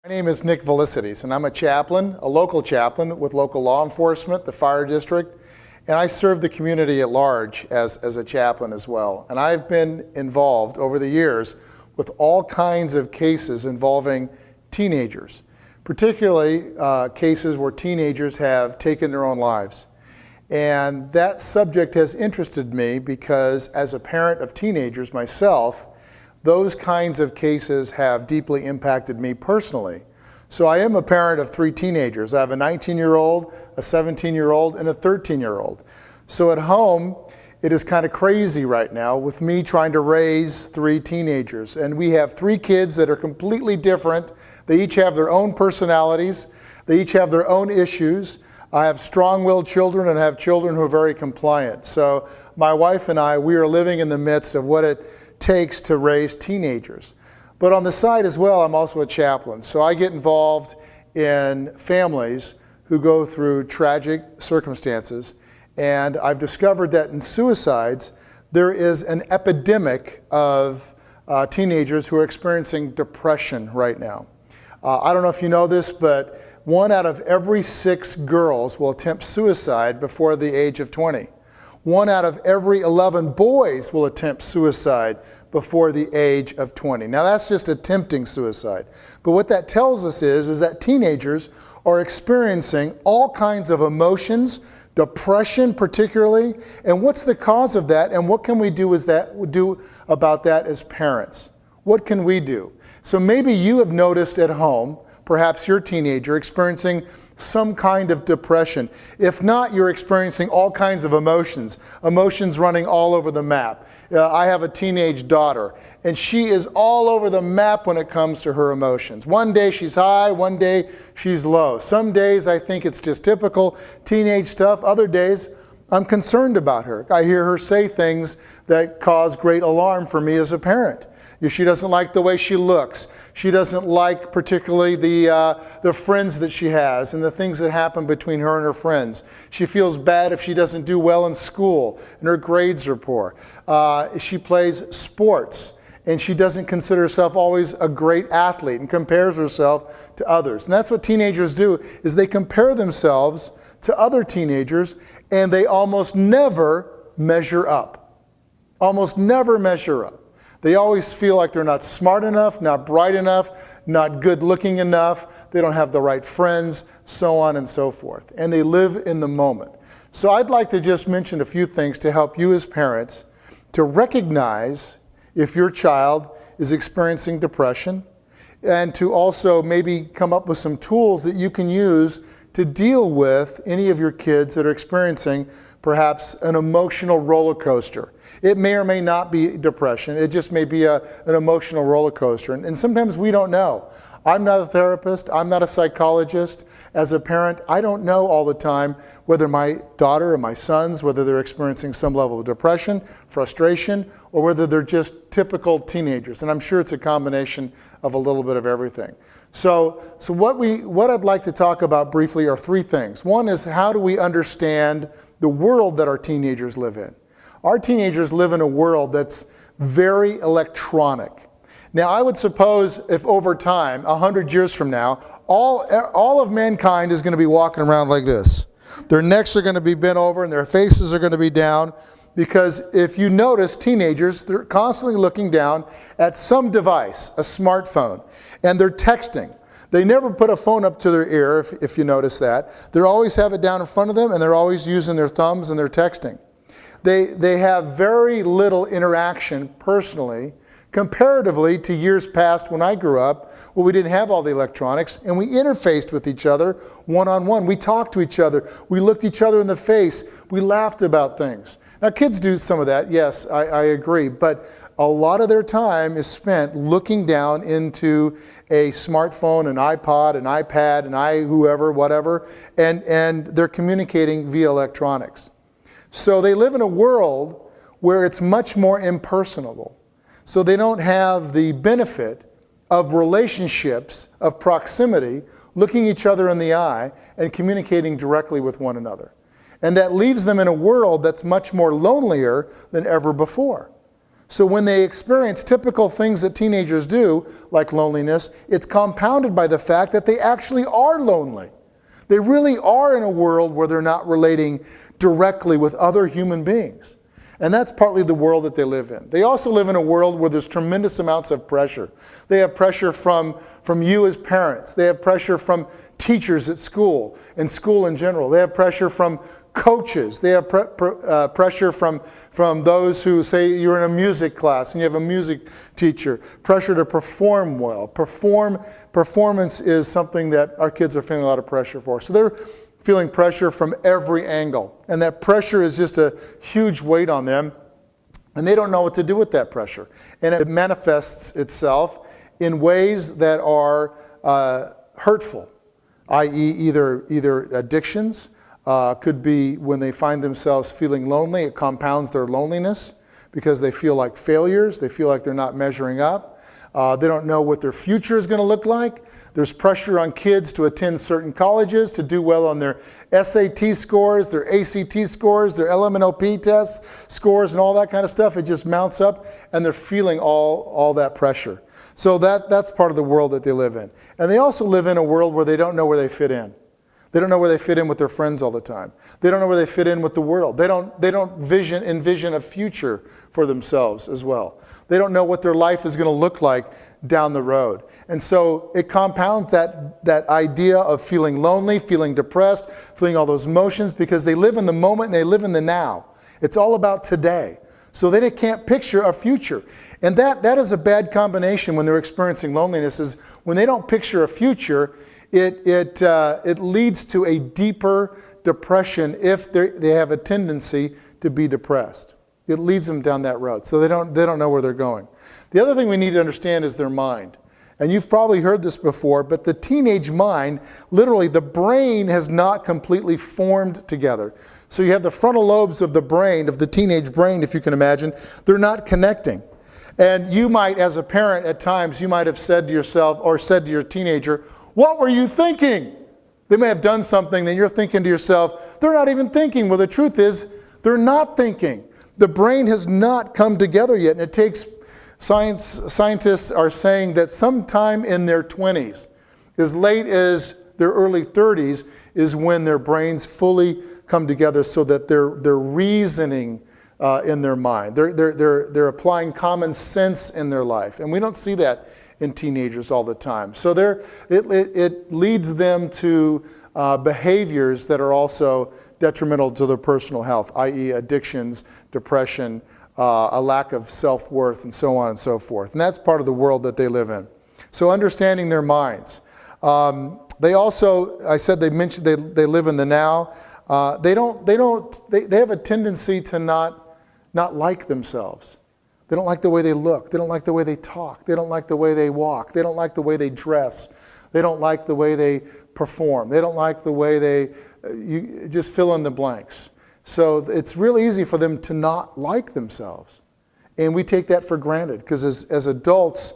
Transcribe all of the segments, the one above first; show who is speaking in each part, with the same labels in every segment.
Speaker 1: My name is Nick Velicities, and I'm a chaplain, a local chaplain with local law enforcement, the fire district, and I serve the community at large as a chaplain as well. And I've been involved over the years with all kinds of cases involving teenagers, particularly cases where teenagers have taken their own lives. And that subject has interested me because as a parent of teenagers myself, those kinds of cases have deeply impacted me personally. So I am a parent of 3 teenagers. I have a 19-year-old, a 17-year-old, and a 13-year-old. So at home, it is kind of crazy right now with me trying to raise 3 teenagers. And we have 3 kids that are completely different. They each have their own personalities. They each have their own issues. I have strong-willed children and I have children who are very compliant. So my wife and I, we are living in the midst of what it takes to raise teenagers. But on the side as well, I'm also a chaplain. So I get involved in families who go through tragic circumstances. And I've discovered that in suicides, there is an epidemic of teenagers who are experiencing depression right now. I don't know if you know this, but 1 out of every 6 girls will attempt suicide before the age of 20. 1 out of every 11 boys will attempt suicide before the age of 20. Now that's just attempting suicide. But what that tells us is that teenagers are experiencing all kinds of emotions, depression particularly, and what's the cause of that, and what can we do about that as parents? What can we do? So maybe you have noticed at home, perhaps your teenager experiencing some kind of depression. If not, you're experiencing all kinds of emotions running all over the map. I have a teenage daughter, and she is all over the map when it comes to her emotions. One day she's high, one day she's low. Some days I think it's just typical teenage stuff. Other days I'm concerned about her. I hear her say things that cause great alarm for me as a parent. She doesn't like the way she looks. She doesn't like particularly the friends that she has and the things that happen between her and her friends. She feels bad if she doesn't do well in school and her grades are poor. She plays sports and she doesn't consider herself always a great athlete and compares herself to others. And that's what teenagers do, is they compare themselves to other teenagers and they almost never measure up. Almost never measure up. They always feel like they're not smart enough, not bright enough, not good looking enough, they don't have the right friends, so on and so forth. And they live in the moment. So I'd like to just mention a few things to help you as parents to recognize if your child is experiencing depression, and to also maybe come up with some tools that you can use to deal with any of your kids that are experiencing perhaps an emotional roller coaster. It may or may not be depression. It just may be an emotional roller coaster. And sometimes we don't know. I'm not a therapist. I'm not a psychologist. As a parent, I don't know all the time whether my daughter or my sons, whether they're experiencing some level of depression, frustration, or whether they're just typical teenagers. And I'm sure it's a combination of a little bit of everything. So what I'd like to talk about briefly are 3 things. One is, how do we understand the world that our teenagers live in? Our teenagers live in a world that's very electronic. Now, I would suppose if over time, 100 years from now, all of mankind is going to be walking around like this. Their necks are going to be bent over and their faces are going to be down, because if you notice, teenagers, they're constantly looking down at some device, a smartphone, and they're texting. They never put a phone up to their ear, if you notice that. They always have it down in front of them, and they're always using their thumbs and they're texting. They have very little interaction personally, comparatively to years past when I grew up, where we didn't have all the electronics, and we interfaced with each other one-on-one. We talked to each other. We looked each other in the face. We laughed about things. Now, kids do some of that, yes, I agree, but a lot of their time is spent looking down into a smartphone, an iPod, an iPad, whoever, whatever, and they're communicating via electronics. So they live in a world where it's much more impersonal. So they don't have the benefit of relationships, of proximity, looking each other in the eye and communicating directly with one another. And that leaves them in a world that's much more lonelier than ever before. So when they experience typical things that teenagers do, like loneliness, it's compounded by the fact that they actually are lonely. They really are in a world where they're not relating directly with other human beings. And that's partly the world that they live in. They also live in a world where there's tremendous amounts of pressure. They have pressure from you as parents. They have pressure from teachers at school and school in general. They have pressure from coaches. They have pressure from those who say you're in a music class and you have a music teacher. Pressure to perform well. Performance is something that our kids are feeling a lot of pressure for. So they're feeling pressure from every angle. And that pressure is just a huge weight on them. And they don't know what to do with that pressure. And it manifests itself in ways that are hurtful, i.e. either addictions, could be when they find themselves feeling lonely. It compounds their loneliness because they feel like failures. They feel like they're not measuring up. They don't know what their future is going to look like. There's pressure on kids to attend certain colleges, to do well on their SAT scores, their ACT scores, their LMNOP tests, scores, and all that kind of stuff. It just mounts up, and they're feeling all that pressure. So that's part of the world that they live in. And they also live in a world where they don't know where they fit in. They don't know where they fit in with their friends all the time. They don't know where they fit in with the world. They don't envision a future for themselves as well. They don't know what their life is going to look like down the road. And so it compounds that idea of feeling lonely, feeling depressed, feeling all those emotions, because they live in the moment and they live in the now. It's all about today. So they can't picture a future. And that is a bad combination when they're experiencing loneliness, is when they don't picture a future, it leads to a deeper depression if they have a tendency to be depressed. It leads them down that road. So they don't know where they're going. The other thing we need to understand is their mind. And you've probably heard this before, but the teenage mind, literally the brain has not completely formed together. So you have the frontal lobes of the brain, of the teenage brain, if you can imagine, they're not connecting. And you might, as a parent at times, you might have said to yourself or said to your teenager, "What were you thinking?" They may have done something, then you're thinking to yourself, they're not even thinking. Well, the truth is, they're not thinking. The brain has not come together yet, and it takes scientists are saying that sometime in their 20s, as late as their early 30s, is when their brains fully come together so that they're reasoning in their mind. They're applying common sense in their life. And we don't see that in teenagers all the time. So it leads them to behaviors that are also detrimental to their personal health, i.e. addictions, depression, a lack of self-worth, and so on and so forth. And that's part of the world that they live in. So understanding their minds. They also, I said they mentioned they live in the now. They have a tendency to not like themselves. They don't like the way they look. They don't like the way they talk. They don't like the way they walk. They don't like the way they dress. They don't like the way they perform. They don't like the way you just fill in the blanks. So it's real easy for them to not like themselves. And we take that for granted because as adults,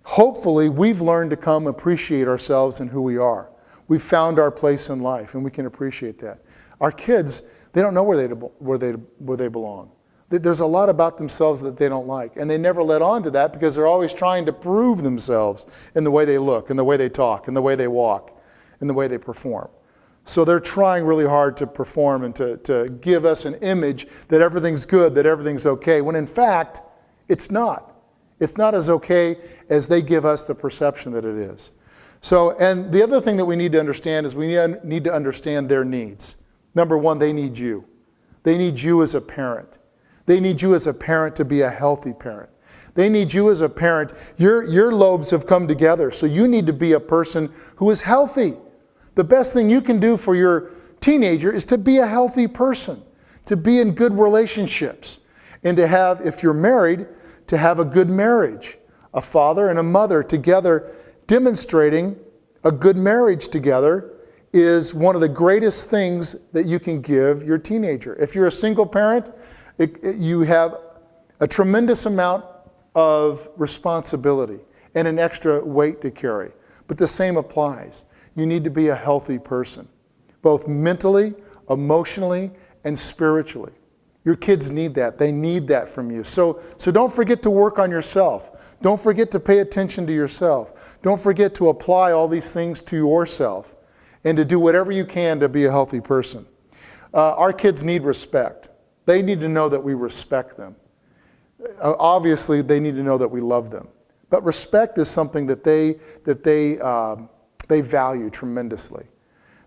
Speaker 1: hopefully we've learned to come appreciate ourselves and who we are. We've found our place in life and we can appreciate that. Our kids, they don't know where they belong. There's a lot about themselves that they don't like. And they never let on to that because they're always trying to prove themselves in the way they look, in the way they talk, in the way they walk, in the way they perform. So they're trying really hard to perform and to give us an image that everything's good, that everything's okay, when in fact, it's not. It's not as okay as they give us the perception that it is. So, and the other thing that we need to understand is we need to understand their needs. Number one, they need you. They need you as a parent. They need you as a parent to be a healthy parent. They need you as a parent. Your lobes have come together, so you need to be a person who is healthy. The best thing you can do for your teenager is to be a healthy person, to be in good relationships, and to have, if you're married, to have a good marriage, a father and a mother together demonstrating a good marriage together is one of the greatest things that you can give your teenager. If you're a single parent, you have a tremendous amount of responsibility and an extra weight to carry. But the same applies. You need to be a healthy person, both mentally, emotionally, and spiritually. Your kids need that. They need that from you. So don't forget to work on yourself. Don't forget to pay attention to yourself. Don't forget to apply all these things to yourself and to do whatever you can to be a healthy person. Our kids need respect. They need to know that we respect them. Obviously, they need to know that we love them. But respect is something that they value tremendously.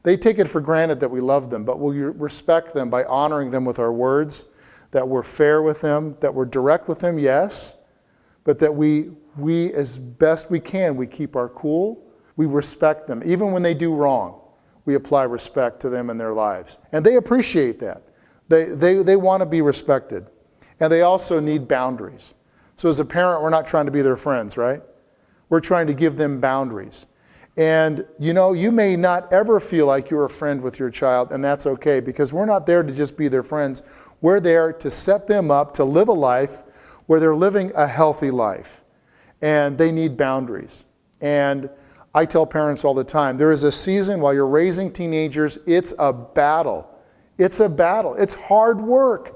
Speaker 1: They take it for granted that we love them, but we respect them by honoring them with our words, that we're fair with them, that we're direct with them, yes, but that we as best we can, we keep our cool, we respect them. Even when they do wrong, we apply respect to them in their lives. And they appreciate that. They want to be respected. And they also need boundaries. So as a parent, we're not trying to be their friends, right? We're trying to give them boundaries. And you may not ever feel like you're a friend with your child, and that's okay, because we're not there to just be their friends. We're there to set them up to live a life where they're living a healthy life. And they need boundaries. And I tell parents all the time, there is a season while you're raising teenagers, it's a battle. It's a battle. It's hard work.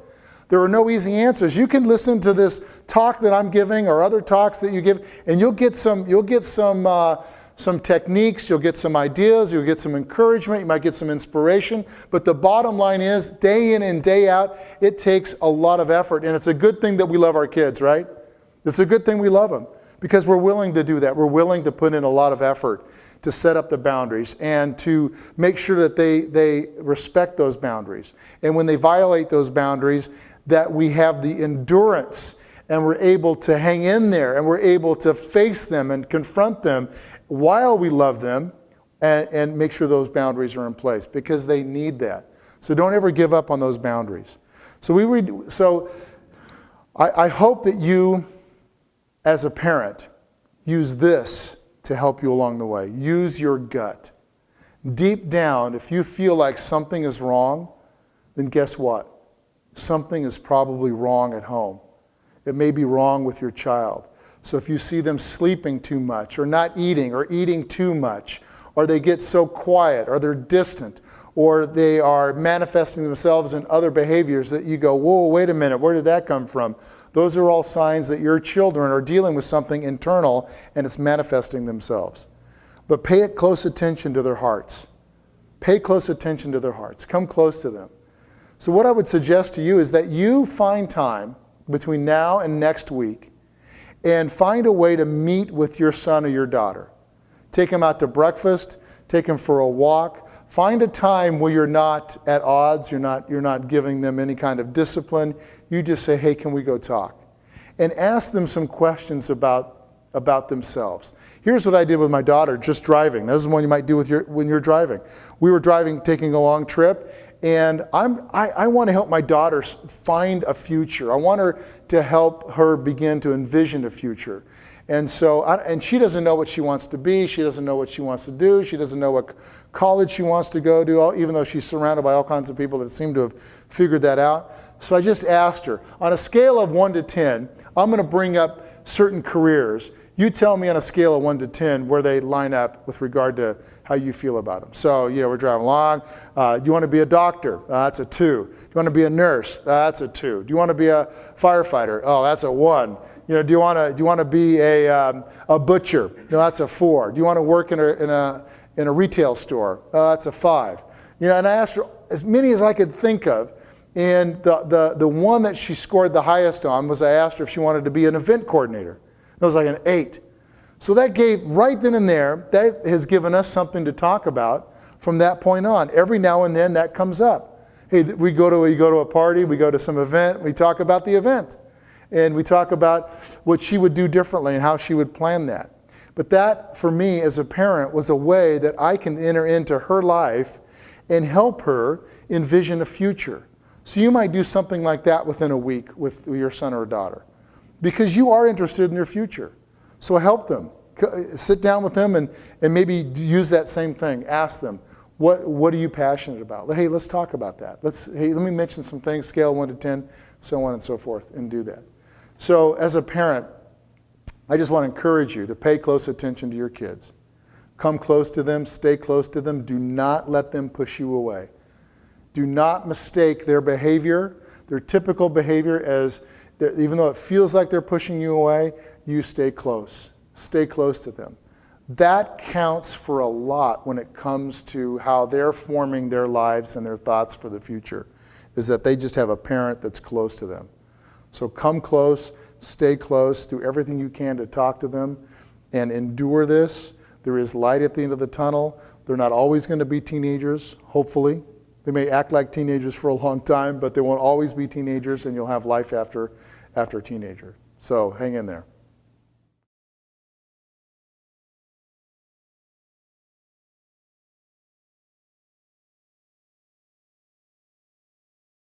Speaker 1: There are no easy answers. You can listen to this talk that I'm giving or other talks that you give, and you'll get some techniques, you'll get some ideas, you'll get some encouragement, you might get some inspiration. But the bottom line is, day in and day out, it takes a lot of effort. And it's a good thing that we love our kids, right? It's a good thing we love them, because we're willing to do that. We're willing to put in a lot of effort to set up the boundaries and to make sure that they respect those boundaries. And when they violate those boundaries, that we have the endurance and we're able to hang in there and we're able to face them and confront them while we love them and make sure those boundaries are in place, because they need that. So don't ever give up on those boundaries. So I hope that you, as a parent, use this to help you along the way. Use your gut. Deep down, if you feel like something is wrong, then guess what? Something is probably wrong at home. It may be wrong with your child. So if you see them sleeping too much, or not eating, or eating too much, or they get so quiet, or they're distant, or they are manifesting themselves in other behaviors that you go, whoa, wait a minute, where did that come from? Those are all signs that your children are dealing with something internal and it's manifesting themselves. But pay close attention to their hearts. Pay close attention to their hearts. Come close to them. So what I would suggest to you is that you find time between now and next week and find a way to meet with your son or your daughter. Take them out to breakfast, take them for a walk. Find a time where you're not at odds, you're not giving them any kind of discipline. You just say, hey, can we go talk? And ask them some questions about themselves. Here's what I did with my daughter just driving. This is one you might do when you're driving. We were driving, taking a long trip, and I want to help my daughter find a future. I want her to help her begin to envision a future. And so, and she doesn't know what she wants to be. She doesn't know what she wants to do. She doesn't know what college she wants to go to, even though she's surrounded by all kinds of people that seem to have figured that out. So I just asked her, on a scale of 1 to 10, I'm going to bring up certain careers. You tell me on a scale of 1 to 10 where they line up with regard to how you feel about them. So, we're driving along. Do you want to be a doctor? That's a 2. Do you want to be a nurse? That's a 2. Do you want to be a firefighter? Oh, that's a 1. Do you want to be a butcher? No, that's a 4. Do you want to work in a retail store? That's a 5. And I asked her as many as I could think of, and the one that she scored the highest on was, I asked her if she wanted to be an event coordinator. It was like an 8. So that gave, right then and there, that has given us something to talk about from that point on. Every now and then that comes up. Hey, we go to a party, we go to some event, we talk about the event. And we talk about what she would do differently and how she would plan that. But that, for me as a parent, was a way that I can enter into her life and help her envision a future. So you might do something like that within a week with your son or daughter, because you are interested in their future. So help them. Sit down with them and maybe use that same thing. Ask them, what are you passionate about? Hey, let's talk about that. Let me mention some things, scale 1 to 10, so on and so forth, and do that. So as a parent, I just want to encourage you to pay close attention to your kids. Come close to them, stay close to them. Do not let them push you away. Do not mistake their behavior, Their typical behavior is, even though it feels like they're pushing you away, you stay close. Stay close to them. That counts for a lot when it comes to how they're forming their lives and their thoughts for the future, is that they just have a parent that's close to them. So come close, stay close, do everything you can to talk to them and endure this. There is light at the end of the tunnel. They're not always going to be teenagers, hopefully. They may act like teenagers for a long time, but they won't always be teenagers, and you'll have life after teenager. So hang in there.